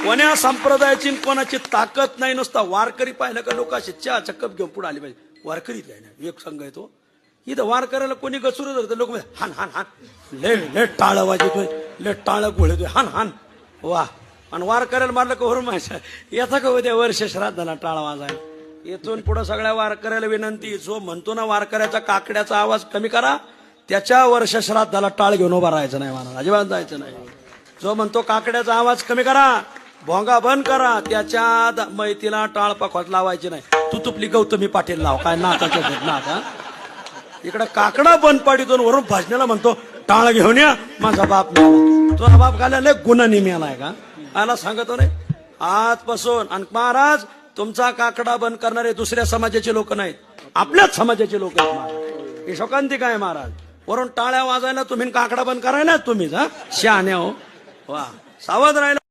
कोण्या संप्रदायाची कोणाची ताकद नाही, नुसता वारकरी पाहिलं का लोक असे चहाचा कप घेऊन पुढे आले पाहिजे. वारकरीत आहे ना एक संघ येतो इथं वारकऱ्याला कोणी गचुर धरतं लोक हान हान हान ले टाळ वाजतोय, ले टाळ घोळतोय, हान हान वा. आणि वारकऱ्याला मारलं का वरून माझ्या येता का उद्या वर्ष श्राद्धाला टाळ वाजायला. इथून पुढे सगळ्या वारकऱ्याला विनंती, जो म्हणतो ना वारकऱ्याचा काकड्याचा आवाज कमी करा, त्याच्या वर्ष श्राद्धाला टाळ घेऊन उभा राहायचं नाही, मला अजिबात जायचं नाही. जो म्हणतो काकड्याचा आवाज कमी करा, भोंगा बंद करा, त्याच्या मैतीला टाळ पाखवात लावायची नाही. तू तुपली गौतमी पाटील लाव, काय नाचाच्या नाचा. इकडे काकडा बंद पाडीतून वरून भाजण्याला म्हणतो टाळ घेऊन या, माझा बाप मिळाला. तुझा बाप घालायला गुन्हा निमियालाय का, आला सांगतो रे आजपासून. आणि महाराज तुमचा काकडा बंद करणारे दुसऱ्या समाजाचे लोक नाहीत, आपल्याच समाजाचे लोक आहेत महाराज. हे शोकांतिक आहे महाराज. वरून टाळ्या वाजायला तुम्ही, काकडा बंद करायला तुम्हीच. हा शहाण्या हो वा, सावध राहिला.